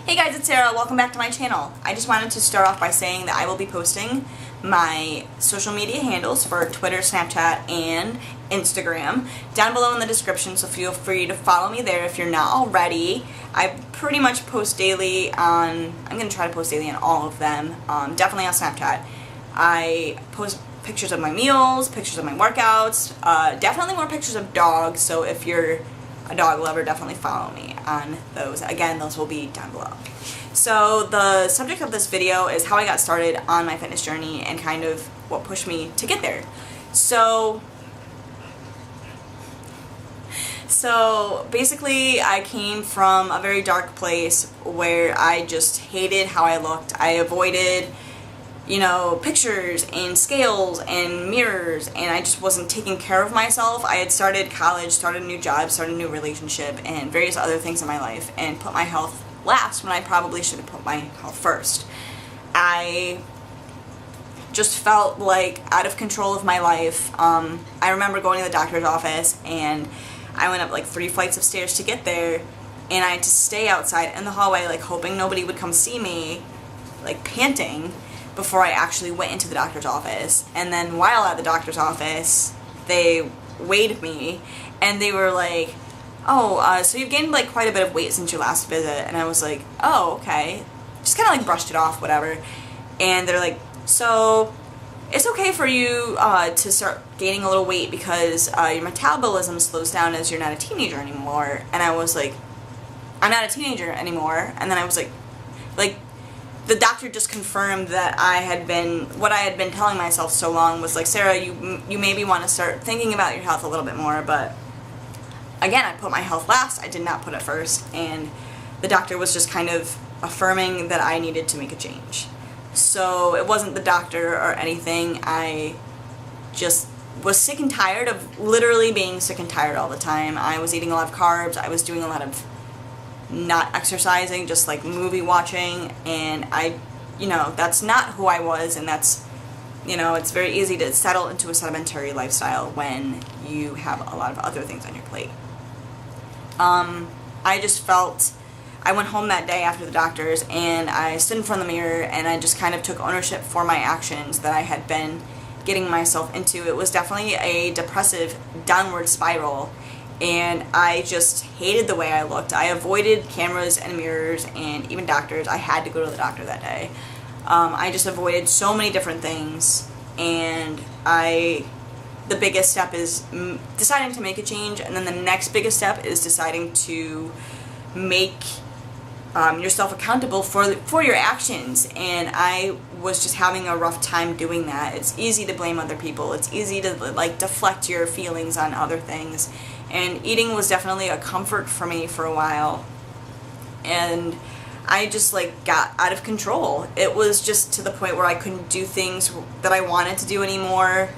Hey guys, it's Sarah. Welcome back to my channel. I just wanted to start off by saying that I will be posting my social media handles for Twitter, Snapchat, and Instagram down below in the description, so feel free to follow me there if you're not already. I pretty much post daily on, I'm going to try to post daily on all of them, definitely on Snapchat. I post pictures of my meals, pictures of my workouts, definitely more pictures of dogs, so if you're a dog lover, definitely follow me on those. Again, those will be down below. So the subject of this video is how I got started on my fitness journey and kind of what pushed me to get there. So basically I came from a very dark place where I just hated how I looked. I avoided, you know, pictures and scales and mirrors, and I just wasn't taking care of myself. I had started college, started a new job, started a new relationship, and various other things in my life, and put my health last when I probably should have put my health first. I just felt like out of control of my life. I remember going to the doctor's office, and I went up like 3 flights of stairs to get there, and I had to stay outside in the hallway, like hoping nobody would come see me, like panting, before I actually went into the doctor's office. And then while at the doctor's office, they weighed me, and they were like, oh, so you've gained like quite a bit of weight since your last visit. And I was like, oh, okay. Just kind of like brushed it off, whatever. And they're like, so it's okay for you to start gaining a little weight because your metabolism slows down as you're not a teenager anymore. And I was like, I'm not a teenager anymore. And then I was like, the doctor just confirmed that what I had been telling myself so long was like, Sarah, you maybe want to start thinking about your health a little bit more. But again, I put my health last. I did not put it first. And the doctor was just kind of affirming that I needed to make a change. So it wasn't the doctor or anything. I just was sick and tired of literally being sick and tired all the time. I was eating a lot of carbs. I was doing a lot of not exercising, just like movie watching, and that's not who I was, and that's, it's very easy to settle into a sedentary lifestyle when you have a lot of other things on your plate. I just felt, I went home that day after the doctor's, and I stood in front of the mirror, and I just kind of took ownership for my actions that I had been getting myself into. It was definitely a depressive downward spiral, and I just hated the way I looked. I avoided cameras and mirrors and even doctors. I had to go to the doctor that day. I just avoided so many different things, and the biggest step is deciding to make a change, and then the next biggest step is deciding to make yourself accountable for your actions. And I was just having a rough time doing that. It's easy to blame other people. It's easy to like deflect your feelings on other things. And eating was definitely a comfort for me for a while. And I just like got out of control. It was just to the point where I couldn't do things that I wanted to do anymore.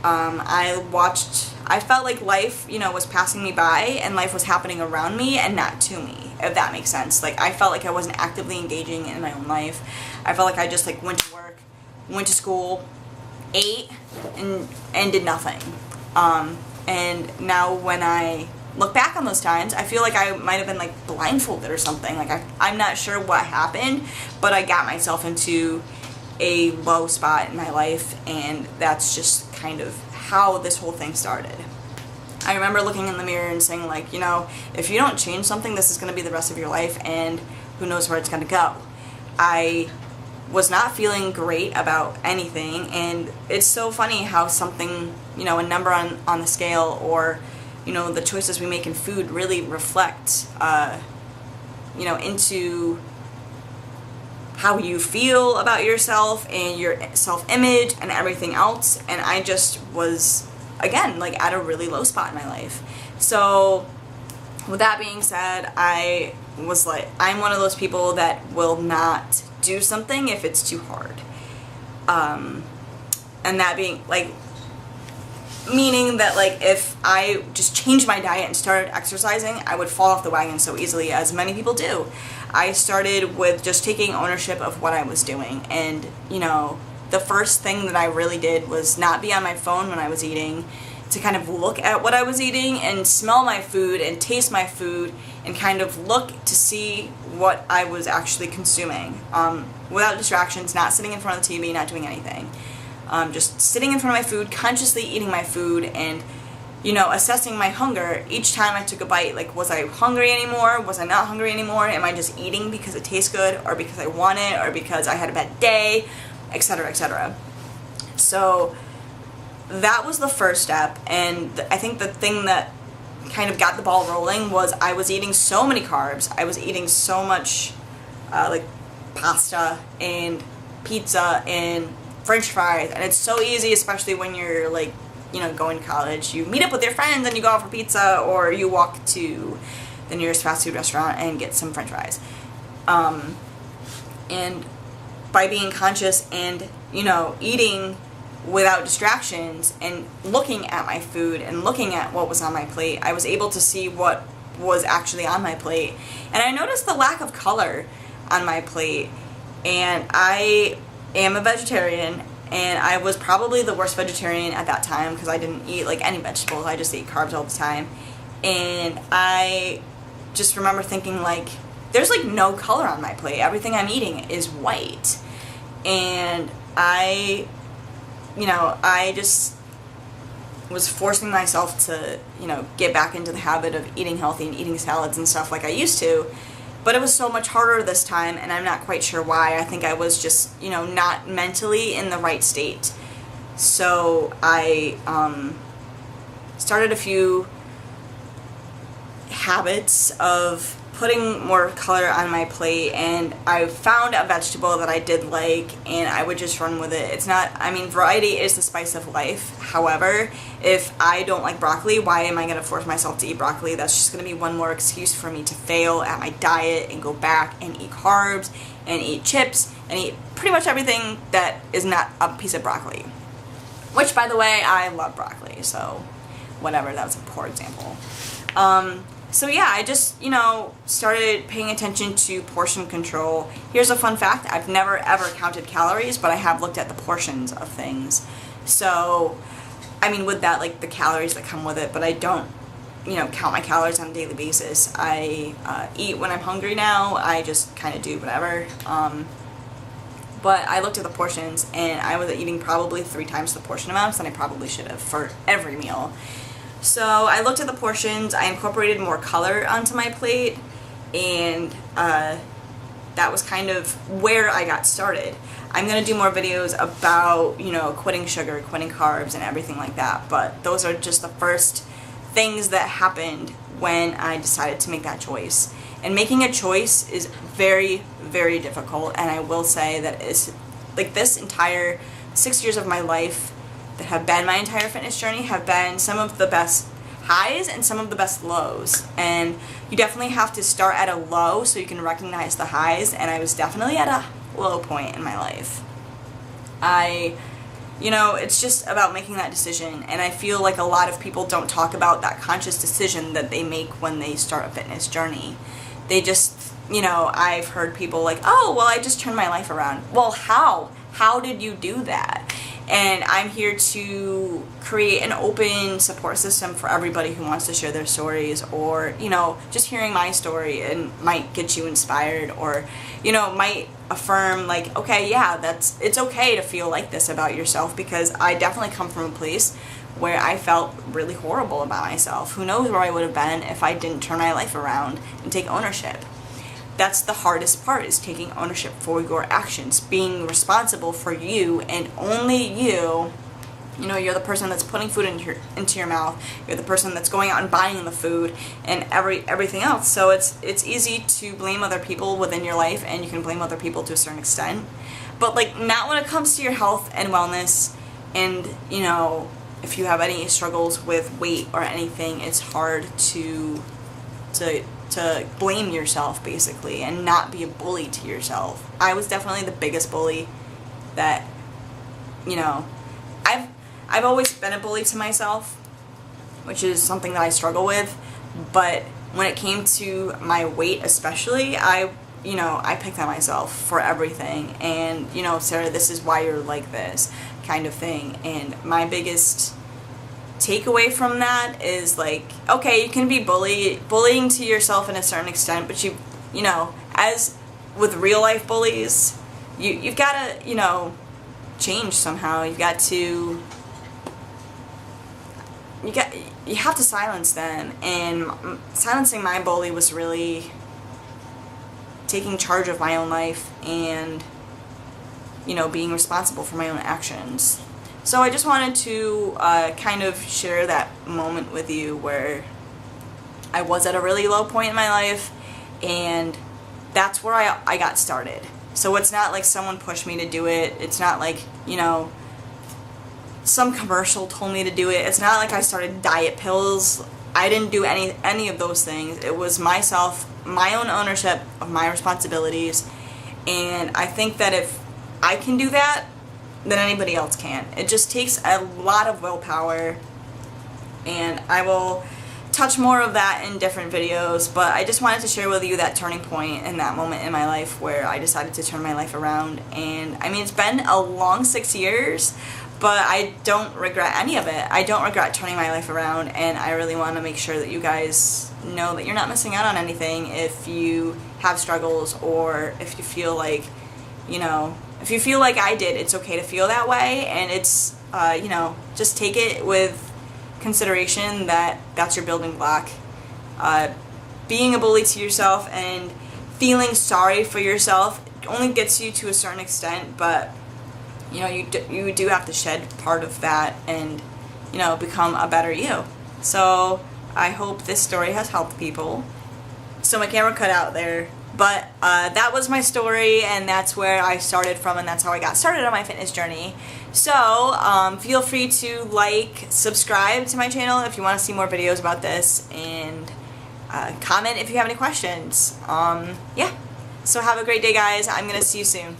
I felt like life, was passing me by, and life was happening around me and not to me, if that makes sense. Like, I felt like I wasn't actively engaging in my own life. I felt like I just like went to work, went to school, ate, and did nothing. And now when I look back on those times, I feel like I might have been like blindfolded or something. Like I'm not sure what happened, but I got myself into a low spot in my life, and that's just kind of how this whole thing started. I remember looking in the mirror and saying like, if you don't change something, this is going to be the rest of your life, and who knows where it's going to go. I was not feeling great about anything, and it's so funny how something, a number on the scale, or the choices we make in food really reflect into how you feel about yourself and your self-image and everything else. And I just was, again, like at a really low spot in my life. So with that being said, I was like, I'm one of those people that will not do something if it's too hard. And that being like, meaning that like if I just changed my diet and started exercising, I would fall off the wagon so easily, as many people do. I started with just taking ownership of what I was doing, and the first thing that I really did was not be on my phone when I was eating, to kind of look at what I was eating and smell my food and taste my food and kind of look to see what I was actually consuming, without distractions, not sitting in front of the TV, not doing anything. Just sitting in front of my food, consciously eating my food, and, you know, assessing my hunger each time I took a bite. Like, was I hungry anymore? Was I not hungry anymore? Am I just eating because it tastes good, or because I want it, or because I had a bad day, etc., etc. So that was the first step, and I think the thing that kind of got the ball rolling was I was eating so many carbs. I was eating so much like pasta and pizza and French fries, and it's so easy, especially when you're like, you know, going to college. You meet up with your friends and you go out for pizza, or you walk to the nearest fast food restaurant and get some French fries. And by being conscious and, you know, eating without distractions and looking at my food and looking at what was on my plate, I was able to see what was actually on my plate. And I noticed the lack of color on my plate. And I am a vegetarian, and I was probably the worst vegetarian at that time because I didn't eat like any vegetables. I just ate carbs all the time. And I just remember thinking, like, there's like no color on my plate. Everything I'm eating is white. And I just was forcing myself to, you know, get back into the habit of eating healthy and eating salads and stuff like I used to. But it was so much harder this time, and I'm not quite sure why. I think I was just, you know, not mentally in the right state. So I started a few habits of putting more color on my plate, and I found a vegetable that I did like, and I would just run with it. It's not, I mean, variety is the spice of life. However, if I don't like broccoli, why am I going to force myself to eat broccoli? That's just going to be one more excuse for me to fail at my diet and go back and eat carbs and eat chips and eat pretty much everything that is not a piece of broccoli. Which, by the way, I love broccoli, so whatever, that was a poor example. So yeah, I just, you know, started paying attention to portion control. Here's a fun fact: I've never ever counted calories, but I have looked at the portions of things. So, I mean, with that, like the calories that come with it, but I don't, you know, count my calories on a daily basis. I eat when I'm hungry now. I just kind of do whatever. But I looked at the portions, and I was eating probably 3 times the portion amounts than I probably should have for every meal. So I looked at the portions, I incorporated more color onto my plate, and that was kind of where I got started. I'm going to do more videos about, you know, quitting sugar, quitting carbs, and everything like that, but those are just the first things that happened when I decided to make that choice. And making a choice is very, very difficult, and I will say that it's like this entire 6 years of my life that have been my entire fitness journey have been some of the best highs and some of the best lows. And you definitely have to start at a low so you can recognize the highs, and I was definitely at a low point in my life. You know, it's just about making that decision, and I feel like a lot of people don't talk about that conscious decision that they make when they start a fitness journey. They just, you know, I've heard people like, oh, well, I just turned my life around. Well, how? How did you do that? And I'm here to create an open support system for everybody who wants to share their stories, or, you know, just hearing my story and might get you inspired, or, you know, might affirm like, okay, yeah, it's okay to feel like this about yourself, because I definitely come from a place where I felt really horrible about myself. Who knows where I would have been if I didn't turn my life around and take ownership. That's the hardest part, is taking ownership for your actions, being responsible for you and only you. You know, you're the person that's putting food into your mouth. You're the person that's going out and buying the food and everything else. So it's easy to blame other people within your life, and you can blame other people to a certain extent. But like, not when it comes to your health and wellness. And, you know, if you have any struggles with weight or anything, it's hard to blame yourself, basically, and not be a bully to yourself. I was definitely the biggest bully that, you know, I've always been a bully to myself, which is something that I struggle with, but when it came to my weight especially, I picked on myself for everything, and, you know, Sarah, this is why you're like this, kind of thing. And my biggest takeaway from that is like, okay, you can be bullying to yourself in a certain extent, but you know, as with real life bullies, you've got to, you know, change somehow. You've got to, you have to silence them, and silencing my bully was really taking charge of my own life and, you know, being responsible for my own actions. So I just wanted to kind of share that moment with you where I was at a really low point in my life, and that's where I got started. So it's not like someone pushed me to do it. It's not like, you know, some commercial told me to do it. It's not like I started diet pills. I didn't do any of those things. It was myself, my own ownership of my responsibilities, and I think that if I can do that, then anybody else can. It just takes a lot of willpower, and I will touch more of that in different videos, but I just wanted to share with you that turning point and that moment in my life where I decided to turn my life around. And I mean, it's been a long 6 years, but I don't regret any of it. I don't regret turning my life around, and I really want to make sure that you guys know that you're not missing out on anything if you have struggles, or if you feel like, you know, if you feel like I did, it's okay to feel that way, and it's, you know, just take it with consideration that that's your building block. Being a bully to yourself and feeling sorry for yourself only gets you to a certain extent, but, you know, you do have to shed part of that and, you know, become a better you. So I hope this story has helped people. So my camera cut out there. But that was my story, and that's where I started from, and that's how I got started on my fitness journey. So feel free to like, subscribe to my channel if you want to see more videos about this, and comment if you have any questions. Yeah. So have a great day, guys. I'm going to see you soon.